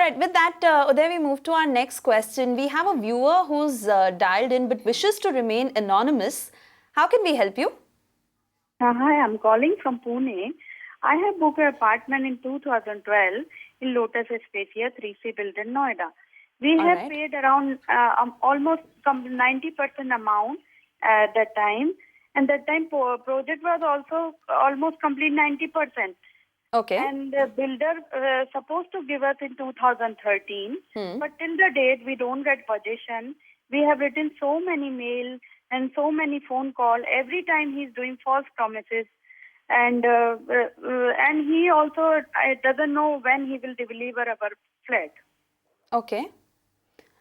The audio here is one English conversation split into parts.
right, with that, Uday, we move to our next question. We have a viewer who's dialed in but wishes to remain anonymous. How can we help you? Hi, I'm calling from Pune. I have booked an apartment in 2012 in Lotus Espacia, 3C building, Noida. We All have right. paid around almost 90% amount at that time. And that time project was also almost complete 90%. Okay. And the builder supposed to give us in 2013. But till the date, we don't get possession. We have written so many mail and so many phone call. Every time he's doing false promises. And he also doesn't know when he will deliver our flat. Okay.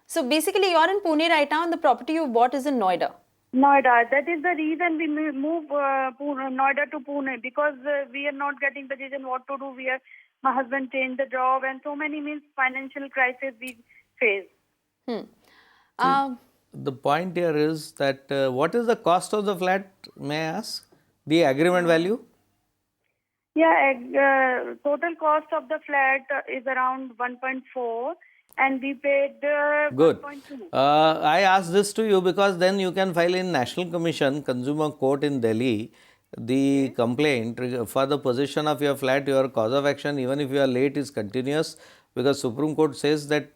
So basically, you're in Pune right now and the property you bought is in Noida. Noida. That is the reason we move Noida to Pune, because we are not getting decision what to do. My husband changed the job and so many means financial crisis we face. The point here is that what is the cost of the flat, may I ask? The agreement value? Yeah, total cost of the flat is around 1.4 and we paid Good. 1.2. I ask this to you because then you can file in National Commission, Consumer Court in Delhi, the complaint for the possession of your flat. Your cause of action, even if you are late, is continuous, because Supreme Court says that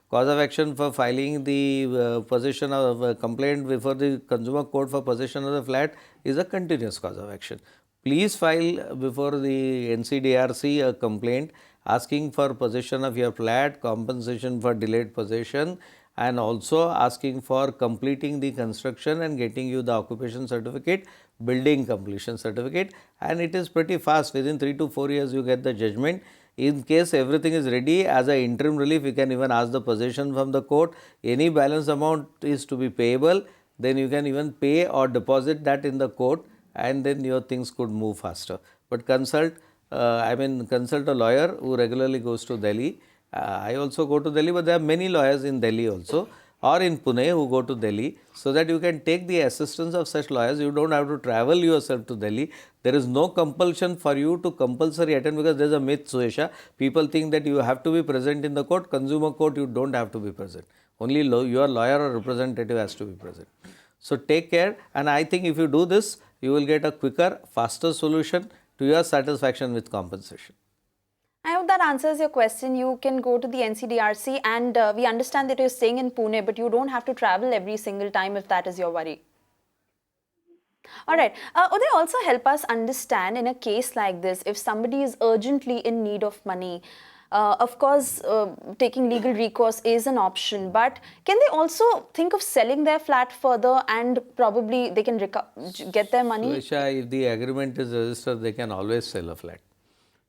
cause of action for filing the possession of complaint before the Consumer Court for possession of the flat is a continuous cause of action. Please file before the NCDRC a complaint asking for possession of your flat, compensation for delayed possession, and also asking for completing the construction and getting you the occupation certificate, building completion certificate, and it is pretty fast. Within 3 to 4 years you get the judgment. In case everything is ready, as an interim relief, you can even ask the possession from the court. Any balance amount is to be payable, then you can even pay or deposit that in the court, and then your things could move faster. But consult a lawyer who regularly goes to Delhi. I also go to Delhi, but there are many lawyers in Delhi also, or in Pune, who go to Delhi, so that you can take the assistance of such lawyers. You don't have to travel yourself to Delhi. There is no compulsion for you to compulsory attend, because there is a myth, Suesha. People think that you have to be present in the court. Consumer court, you don't have to be present. Only your lawyer or representative has to be present. So take care, and I think if you do this, you will get a quicker, faster solution to your satisfaction with compensation. I hope that answers your question. You can go to the NCDRC, and we understand that you're staying in Pune, but you don't have to travel every single time if that is your worry. All right. Uday, also help us understand, in a case like this, if somebody is urgently in need of money, of course, taking legal recourse is an option, but can they also think of selling their flat further and probably they can get their money? Suesha, if the agreement is registered, they can always sell a flat.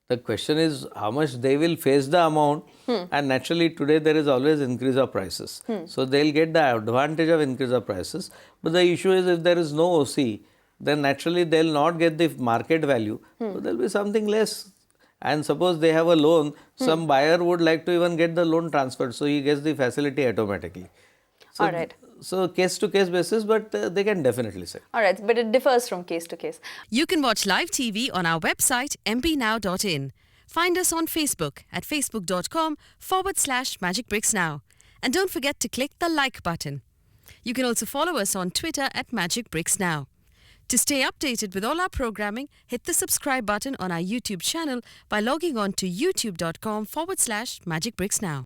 The question is how much they will face the amount, and naturally today there is always increase of prices. So they will get the advantage of increase of prices, but the issue is if there is no OC, then naturally they will not get the market value, so there will be something less. And suppose they have a loan, some buyer would like to even get the loan transferred, so he gets the facility automatically. So, All right. So case to case basis, but they can definitely sell. All right, but it differs from case to case. You can watch live TV on our website mpnow.in. Find us on Facebook at facebook.com/magicbricksnow. And don't forget to click the like button. You can also follow us on Twitter at magicbricksnow. To stay updated with all our programming, hit the subscribe button on our YouTube channel by logging on to youtube.com/magicbricksnow.